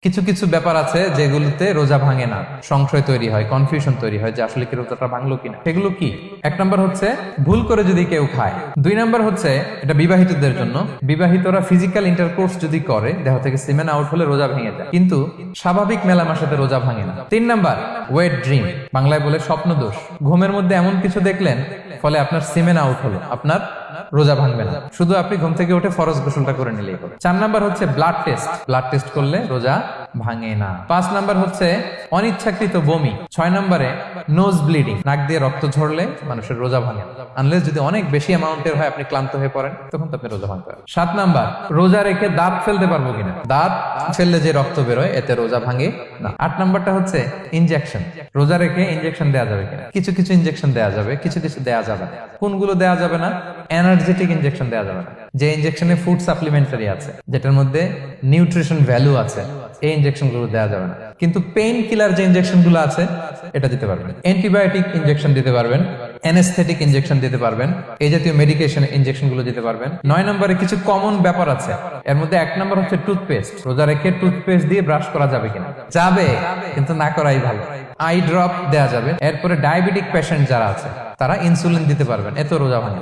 কিছু কিছু ব্যাপার আছে যেগুলোতে রোজা ভাঙে না, সংশয় তৈরি হয়, কনফিউশন তৈরি হয় যে আসলে কি রোজাটা ভাঙলো কিনা। সেগুলো কি? এক নম্বর হচ্ছে ভুল করে যদি কেউ খায়। দুই নম্বর হচ্ছে এটা বিবাহিতদের জন্য, বিবাহিতরা ফিজিক্যাল ইন্টারকোর্স যদি করে দেহ থেকে সিমেন আউট হলে রোজা ভেঙে যায়, কিন্তু স্বাভাবিক মেলামেশাতে রোজা ভাঙে না। তিন নম্বর ওয়েট ড্রিম, বাংলায় বলে স্বপ্ন দোষ। ঘুমের মধ্যে এমন কিছু দেখলেন ফলে আপনার সিমেন আউট হলো, আপনার রোজা ভাঙবে না, শুধু আপনি ঘুম থেকে উঠে ফরজ গোসলটা করে নিলেই হবে। চার নাম্বার হচ্ছে ব্লাড টেস্ট, ব্লাড টেস্ট করলে রোজা ভাঙে না। পাঁচ নাম্বার হচ্ছে অনিচ্ছাকৃত বমি। ছয় নম্বরে নোজ ব্লিডিং, নাক দিয়ে রক্ত ঝরলে মানুষের রোজা ভাঙে না, আনলেস যদি অনেক বেশি অ্যামাউন্টের হয়, আপনি ক্লান্ত হয়ে পড়েন, তখন তো আপনি রোজা ভাঙতে পারেন। সাত নাম্বার রোজা রেখে দাঁত ফেলতে পারবো কিনা, দাঁত ফেললে যে রক্ত বেরোয় এতে রোজা ভাঙে না। আট নাম্বারটা হচ্ছে ইনজেকশন, রোজা রেখে ইনজেকশন দেওয়া যাবে কিনা। কিছু কিছু ইনজেকশন দেওয়া যাবে, কিছু কিছু দেওয়া যাবে না। কোনগুলো দেওয়া যাবে না? এনার্জেটিক ইনজেকশন দেওয়া যাবে না, যে ইনজেকশনে ফুড সাপ্লিমেন্টারি আছে, যেটার মধ্যে নিউট্রিশন ভ্যালু আছে, এই ইনজেকশন গুলো দেওয়া যাবে না। কিন্তু পেইন কিলার যে ইনজেকশন গুলো আছে এটা দিতে পারবেন, অ্যান্টিবায়োটিক ইনজেকশন দিতে পারবেন, অ্যানেস্থেটিক ইনজেকশন দিতে পারবেন, এই জাতীয় মেডিকেশন ইনজেকশন গুলো দিতে পারবেন। নয় নম্বরে কিছু কমন ব্যাপার আছে, এর মধ্যে এক নম্বর হচ্ছে টুথপেস্ট। রোজা রেখে টুথপেস্ট দিয়ে ব্রাশ করা যাবে কিনা? যাবে, কিন্তু না করাই ভালো। আই ড্রপ দেওয়া যাবে। এরপরে ডায়াবেটিক পেশেন্ট যারা আছে তারা ইনসুলিন দিতে পারবেন, এত রোজা ভাঙে।